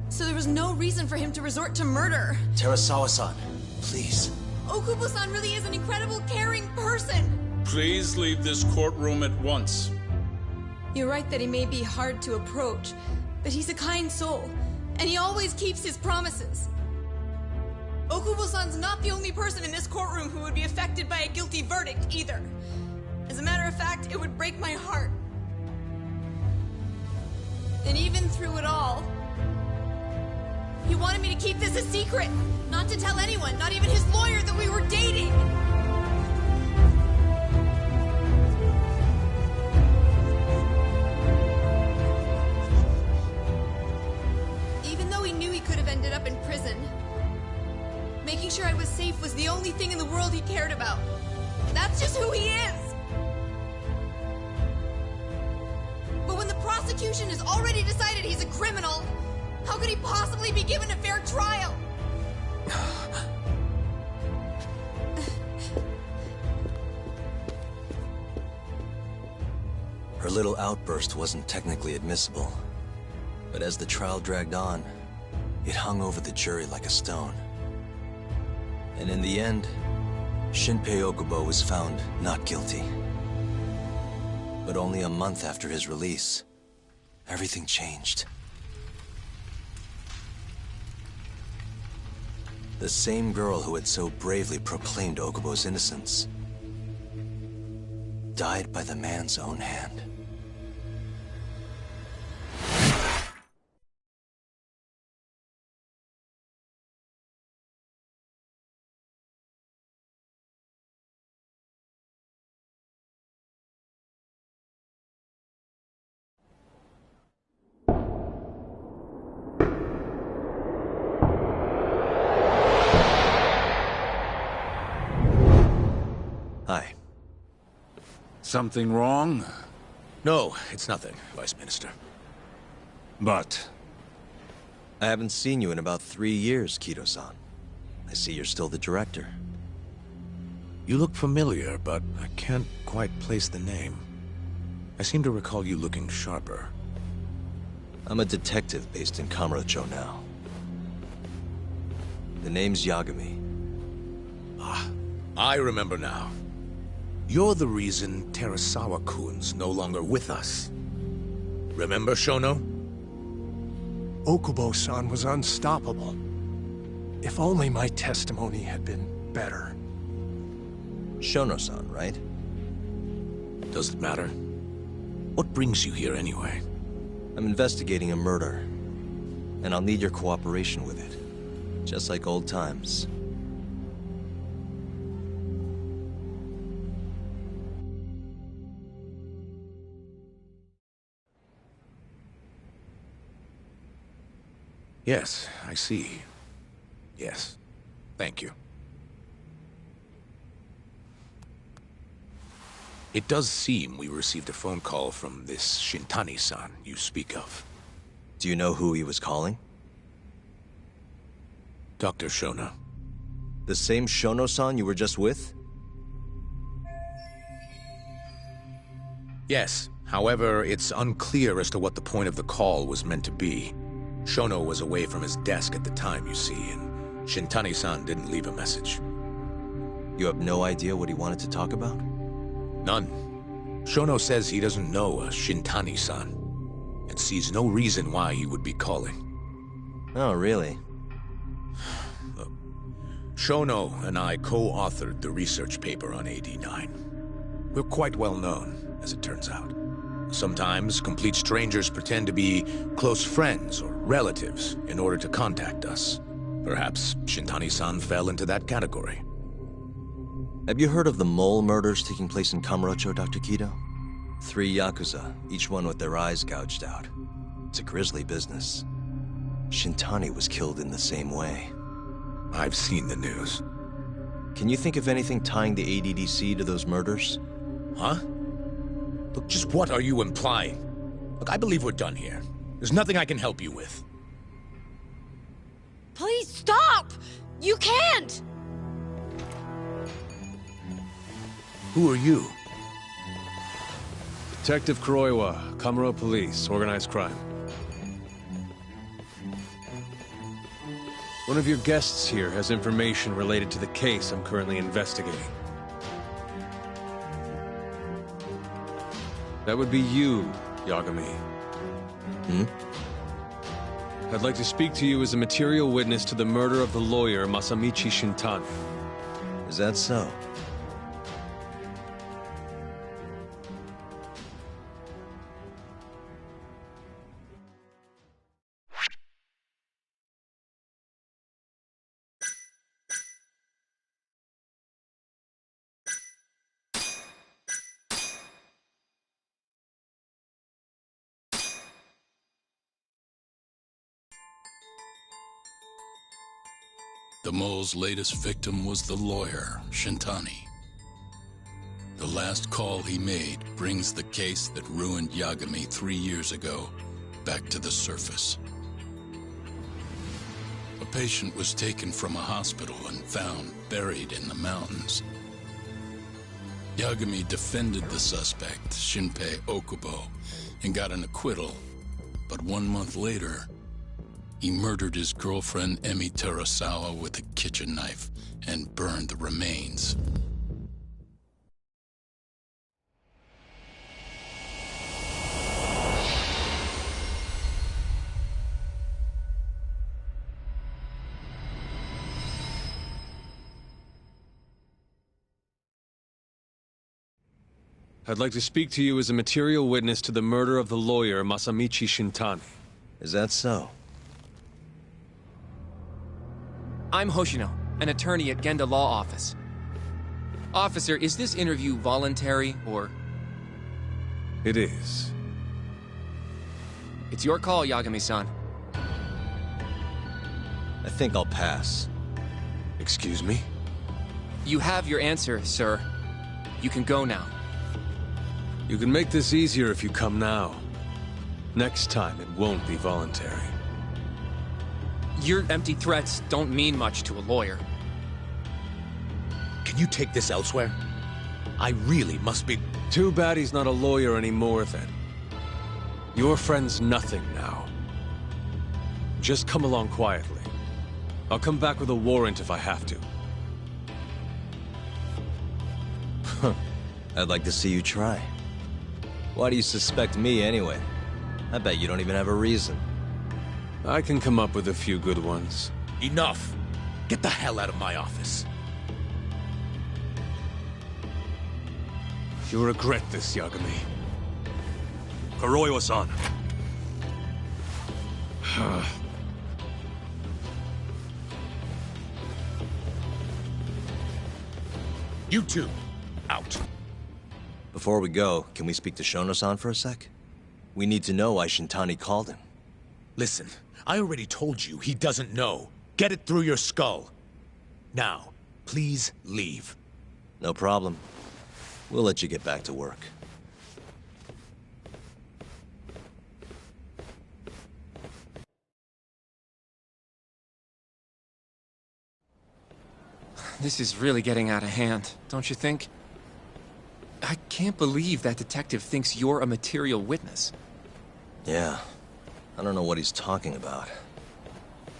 So there was no reason for him to resort to murder. Terasawa-san, please. Okubo-san really is an incredible, caring person. Please leave this courtroom at once. You're right that he may be hard to approach, but he's a kind soul, and he always keeps his promises. Okubo-san's not the only person in this courtroom who would be affected by a guilty verdict, either. As a matter of fact, it would break my heart. And even through it all, he wanted me to keep this a secret, not to tell anyone, not even his lawyer, that we were dating. Even though he knew he could have ended up in prison, making sure I was safe was the only thing in the world he cared about. That's just who he is! But when the prosecution has already decided he's a criminal, how could he possibly be given a fair trial? Her little outburst wasn't technically admissible, but as the trial dragged on, it hung over the jury like a stone. And in the end, Shinpei Okubo was found not guilty. But only a month after his release, everything changed. The same girl who had so bravely proclaimed Okubo's innocence died by the man's own hand. Something wrong? No, it's nothing, Vice Minister. But... I haven't seen you in about 3 years, Kido-san. I see you're still the director. You look familiar, but I can't quite place the name. I seem to recall you looking sharper. I'm a detective based in Kamurocho now. The name's Yagami. Ah, I remember now. You're the reason Terasawa-kun's no longer with us. Remember, Shono? Okubo-san was unstoppable. If only my testimony had been better. Shono-san, right? Does it matter? What brings you here anyway? I'm investigating a murder, and I'll need your cooperation with it. Just like old times. Yes, I see. Yes. Thank you. It does seem we received a phone call from this Shintani-san you speak of. Do you know who he was calling? Dr. Shono. The same Shono-san you were just with? Yes. However, it's unclear as to what the point of the call was meant to be. Shono was away from his desk at the time, you see, and Shintani-san didn't leave a message. You have no idea what he wanted to talk about? None. Shono says he doesn't know a Shintani-san, and sees no reason why he would be calling. Oh, really? Shono and I co-authored the research paper on AD9. We're quite well known, as it turns out. Sometimes, complete strangers pretend to be close friends or relatives in order to contact us. Perhaps Shintani-san fell into that category. Have you heard of the mole murders taking place in Kamurocho, Dr. Kido? 3 Yakuza, each one with their eyes gouged out. It's a grisly business. Shintani was killed in the same way. I've seen the news. Can you think of anything tying the ADDC to those murders? Huh? Look, just what are you implying? Look, I believe we're done here. There's nothing I can help you with. Please stop! You can't! Who are you? Detective Kuroiwa, Kamuro Police, Organized Crime. One of your guests here has information related to the case I'm currently investigating. That would be you, Yagami. I'd like to speak to you as a material witness to the murder of the lawyer Masamichi Shintani. Is that so? The mole's latest victim was the lawyer, Shintani. The last call he made brings the case that ruined Yagami 3 years ago back to the surface. A patient was taken from a hospital and found buried in the mountains. Yagami defended the suspect, Shinpei Okubo, and got an acquittal. But 1 month later, he murdered his girlfriend, Emi Terasawa, with a kitchen knife and burned the remains. I'd like to speak to you as a material witness to the murder of the lawyer Masamichi Shintani. Is that so? I'm Hoshino, an attorney at Genda Law Office. Officer, is this interview voluntary, or...? It is. It's your call, Yagami-san. I think I'll pass. Excuse me? You have your answer, sir. You can go now. You can make this easier if you come now. Next time, it won't be voluntary. Your empty threats don't mean much to a lawyer. Can you take this elsewhere? I really must be... Too bad he's not a lawyer anymore, then. Your friend's nothing now. Just come along quietly. I'll come back with a warrant if I have to. I'd like to see you try. Why do you suspect me, anyway? I bet you don't even have a reason. I can come up with a few good ones. Enough! Get the hell out of my office. You'll regret this, Yagami. Kuroiwa-san. You two, out. Before we go, can we speak to Shono-san for a sec? We need to know why Shintani called him. Listen, I already told you he doesn't know. Get it through your skull. Now, please leave. No problem. We'll let you get back to work. This is really getting out of hand, don't you think? I can't believe that detective thinks you're a material witness. Yeah. I don't know what he's talking about.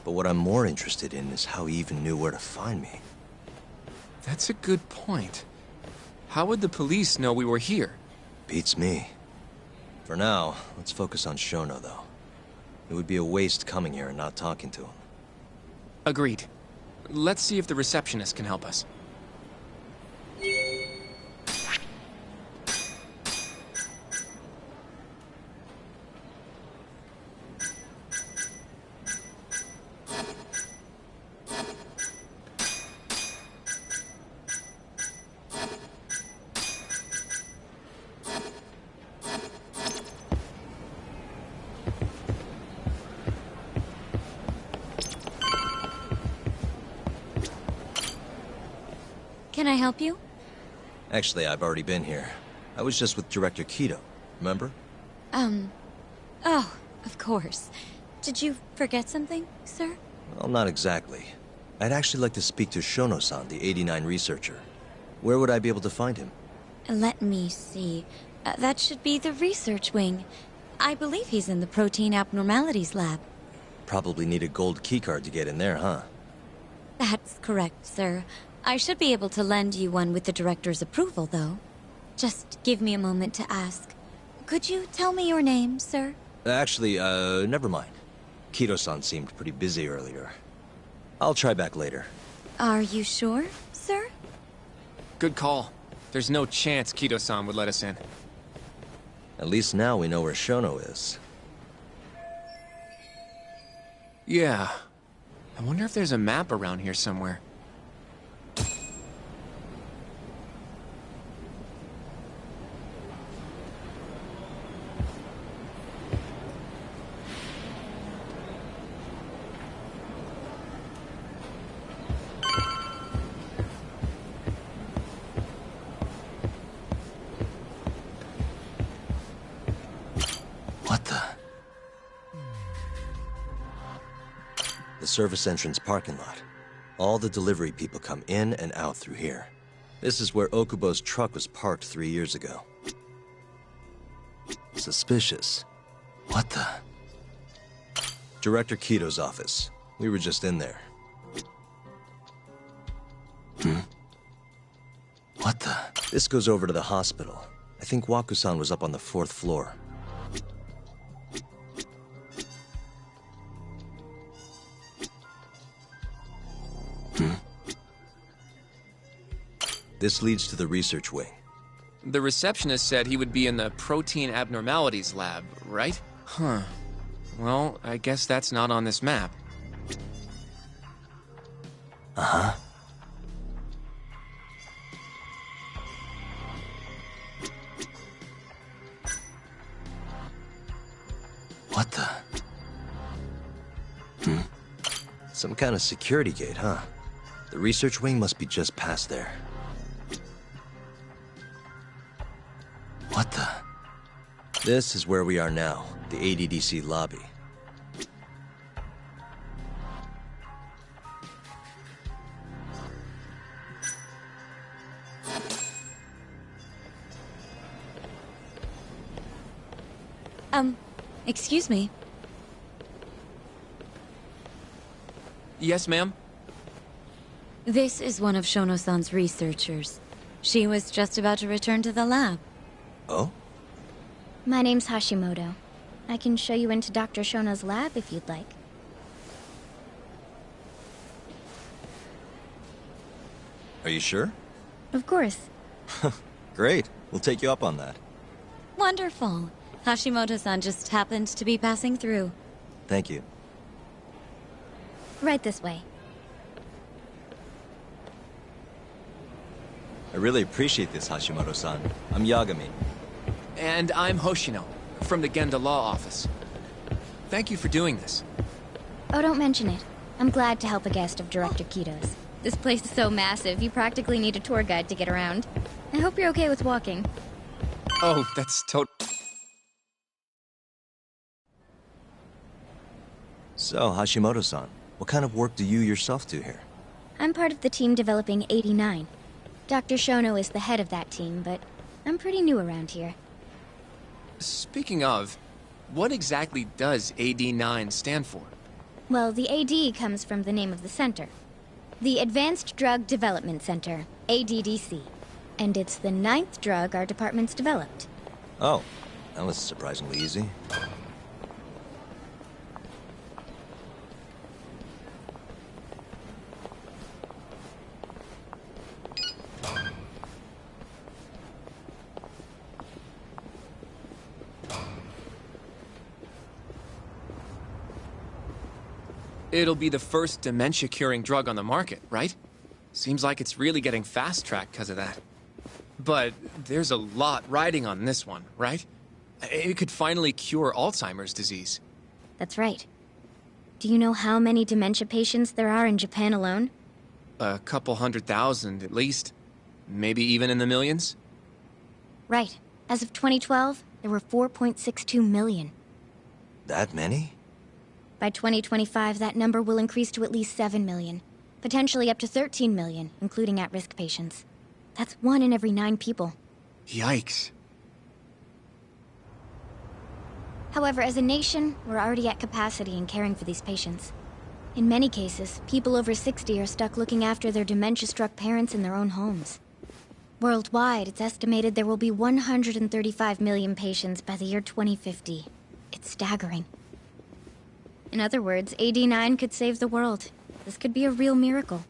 But what I'm more interested in is how he even knew where to find me. That's a good point. How would the police know we were here? Beats me. For now, let's focus on Shono, though. It would be a waste coming here and not talking to him. Agreed. Let's see if the receptionist can help us. Can I help you? Actually, I've already been here. I was just with Director Kido, remember? Oh, of course. Did you forget something, sir? Well, not exactly. I'd actually like to speak to Shono-san, the 89 researcher. Where would I be able to find him? Let me see. That should be the research wing. I believe he's in the protein abnormalities lab. Probably need a gold keycard to get in there, huh? That's correct, sir. I should be able to lend you one with the director's approval, though. Just give me a moment to ask. Could you tell me your name, sir? Actually, never mind. Kido-san seemed pretty busy earlier. I'll try back later. Are you sure, sir? Good call. There's no chance Kido-san would let us in. At least now we know where Shono is. Yeah. I wonder if there's a map around here somewhere. What the? The service entrance parking lot. All the delivery people come in and out through here. This is where Okubo's truck was parked 3 years ago. Suspicious. What the? Director Kido's office. We were just in there. What the? This goes over to the hospital. I think Waku-san was up on the 4th floor. This leads to the research wing. The receptionist said he would be in the protein abnormalities lab, right? Huh. Well, I guess that's not on this map. Uh-huh. What the? Some kind of security gate, huh? The research wing must be just past there. What the? This is where we are now, the ADDC lobby. Excuse me. Yes, ma'am? This is one of Shono-san's researchers. She was just about to return to the lab. Oh? My name's Hashimoto. I can show you into Dr. Shono's lab if you'd like. Are you sure? Of course. Great. We'll take you up on that. Wonderful. Hashimoto-san just happened to be passing through. Thank you. Right this way. I really appreciate this, Hashimoto-san. I'm Yagami. And I'm Hoshino, from the Genda Law Office. Thank you for doing this. Oh, don't mention it. I'm glad to help a guest of Director Kito's. This place is so massive, you practically need a tour guide to get around. I hope you're okay with walking. Oh, that's So, Hashimoto-san, what kind of work do you yourself do here? I'm part of the team developing 89. Dr. Shono is the head of that team, but I'm pretty new around here. Speaking of, what exactly does AD9 stand for? Well, the AD comes from the name of the center. The Advanced Drug Development Center, ADDC. And it's the 9th drug our department's developed. Oh, that was surprisingly easy. It'll be the first dementia-curing drug on the market, right? Seems like it's really getting fast-tracked because of that. But there's a lot riding on this one, right? It could finally cure Alzheimer's disease. That's right. Do you know how many dementia patients there are in Japan alone? A couple 100,000 at least. Maybe even in the millions? Right. As of 2012, there were 4.62 million. That many? By 2025, that number will increase to at least 7 million. Potentially up to 13 million, including at-risk patients. That's 1 in every 9 people. Yikes. However, as a nation, we're already at capacity in caring for these patients. In many cases, people over 60 are stuck looking after their dementia-struck parents in their own homes. Worldwide, it's estimated there will be 135 million patients by the year 2050. It's staggering. In other words, AD9 could save the world. This could be a real miracle.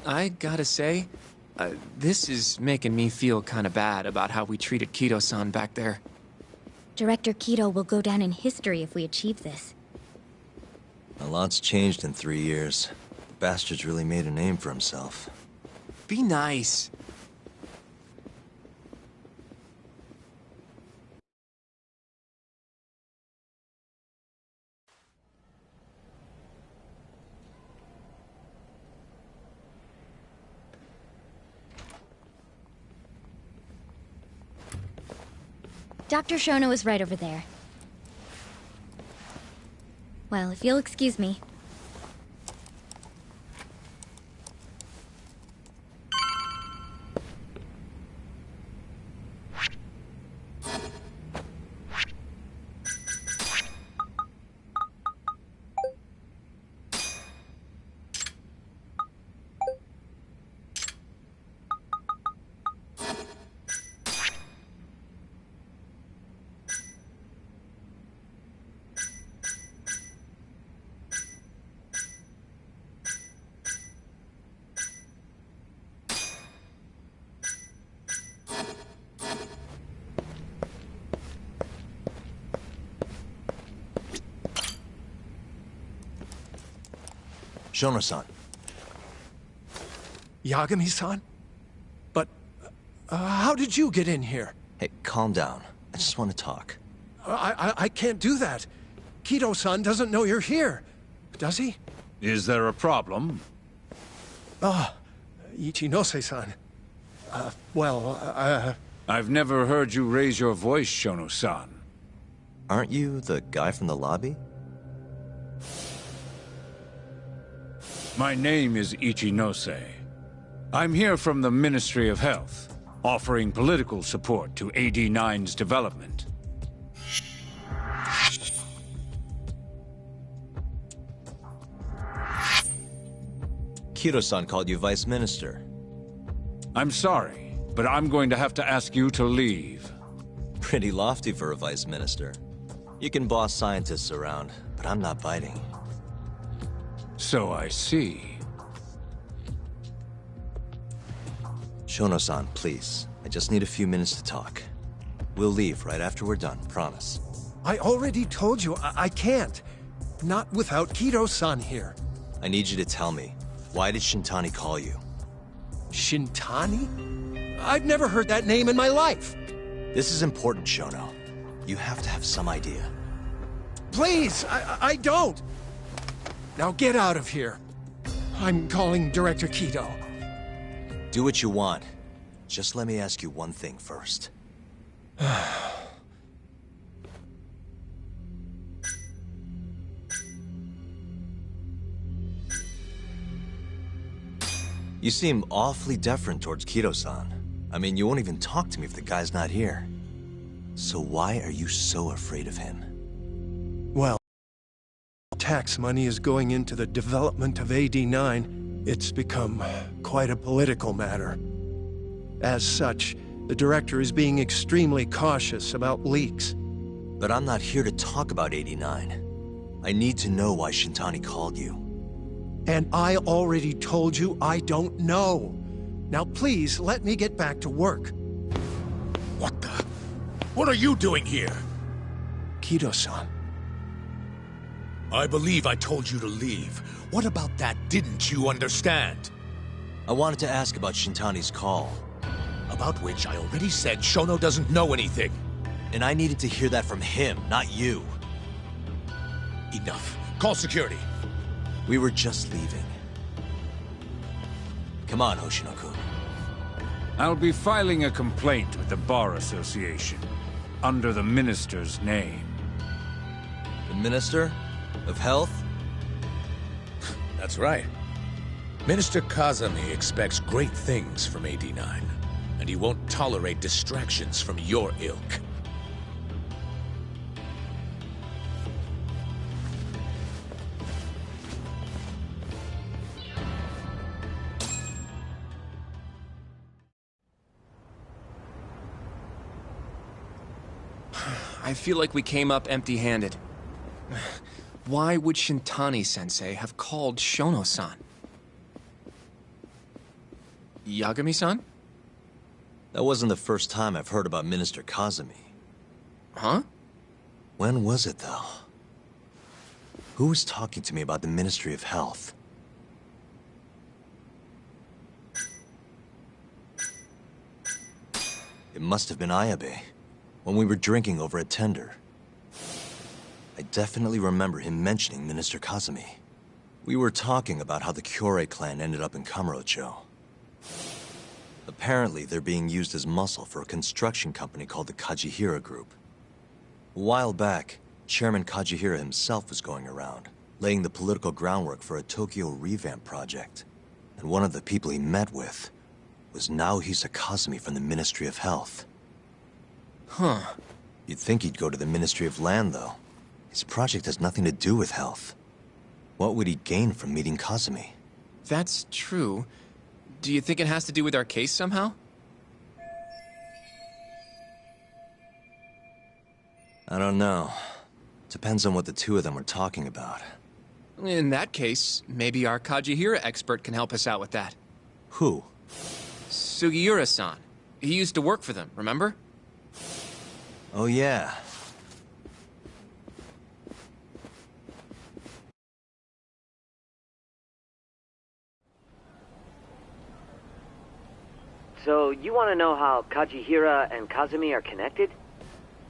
I gotta say, this is making me feel kinda bad about how we treated Kito-san back there. Director Kito will go down in history if we achieve this. A lot's changed in 3 years. The bastard's really made a name for himself. Be nice. Dr. Shono is right over there. Well, if you'll excuse me. Shono-san. Yagami-san? But, how did you get in here? Hey, calm down. I just want to talk. I can't do that. Kito-san doesn't know you're here. Does he? Is there a problem? Ichinose-san. I've never heard you raise your voice, Shono-san. Aren't you the guy from the lobby? My name is Ichinose. I'm here from the Ministry of Health, offering political support to AD9's development. Kiro-san called you Vice Minister. I'm sorry, but I'm going to have to ask you to leave. Pretty lofty for a Vice Minister. You can boss scientists around, but I'm not biting. So I see. Shono-san, please. I just need a few minutes to talk. We'll leave right after we're done, promise. I already told you I can't. Not without Kiro-san here. I need you to tell me, why did Shintani call you? Shintani? I've never heard that name in my life. This is important, Shono. You have to have some idea. Please, I don't. Now get out of here. I'm calling Director Kido. Do what you want. Just let me ask you one thing first. You seem awfully deferent towards Kido-san. I mean, you won't even talk to me if the guy's not here. So why are you so afraid of him? Well, tax money is going into the development of AD9. It's become quite a political matter. As such, the director is being extremely cautious about leaks. But I'm not here to talk about 89. I need to know why Shintani called you. And I already told you I don't know. Now please, let me get back to work. What the? What are you doing here? Kido-san. I believe I told you to leave. What about that didn't you understand? I wanted to ask about Shintani's call. About which I already said Shono doesn't know anything. And I needed to hear that from him, not you. Enough. Call security. We were just leaving. Come on, Hoshino-kun. I'll be filing a complaint with the Bar Association, under the Minister's name. The Minister of Health? That's right. Minister Kazami expects great things from AD9, and he won't tolerate distractions from your ilk. I feel like we came up empty-handed. Why would Shintani-sensei have called Shono-san? Yagami-san? That wasn't the first time I've heard about Minister Kazami. Huh? When was it, though? Who was talking to me about the Ministry of Health? It must have been Ayabe, when we were drinking over at Tender. I definitely remember him mentioning Minister Kazami. We were talking about how the Kyorei clan ended up in Kamurocho. Apparently, they're being used as muscle for a construction company called the Kajihira Group. A while back, Chairman Kajihira himself was going around, laying the political groundwork for a Tokyo revamp project. And one of the people he met with was Naohisa Kazami from the Ministry of Health. Huh. You'd think he'd go to the Ministry of Land, though. His project has nothing to do with health. What would he gain from meeting Kazami? That's true. Do you think it has to do with our case somehow? I don't know. Depends on what the two of them were talking about. In that case, maybe our Kajihira expert can help us out with that. Who? Sugiura-san. He used to work for them, remember? Oh, yeah. So, you want to know how Kajihira and Kazami are connected?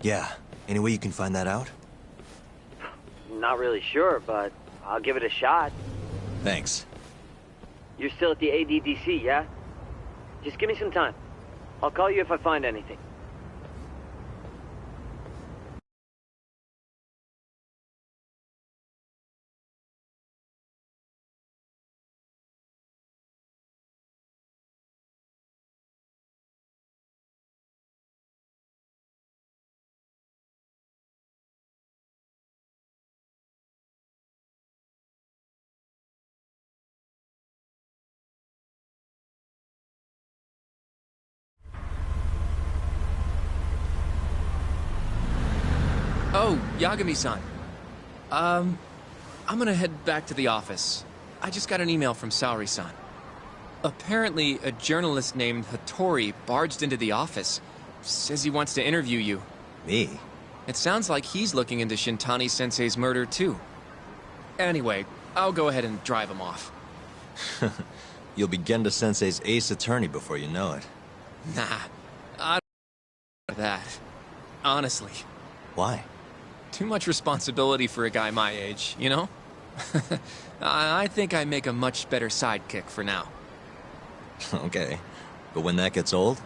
Yeah. Any way you can find that out? Not really sure, but I'll give it a shot. Thanks. You're still at the ADDC, yeah? Just give me some time. I'll call you if I find anything. Oh, Yagami-san. I'm gonna head back to the office. I just got an email from Saori-san. Apparently, a journalist named Hattori barged into the office. Says he wants to interview you. Me? It sounds like he's looking into Shintani-sensei's murder, too. Anyway, I'll go ahead and drive him off. You'll be Genda-sensei's ace attorney before you know it. Nah, I don't know that. Honestly. Why? Too much responsibility for a guy my age, you know? I think I make a much better sidekick for now. Okay. But when that gets old?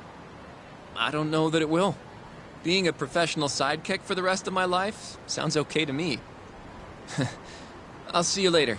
I don't know that it will. Being a professional sidekick for the rest of my life sounds okay to me. I'll see you later.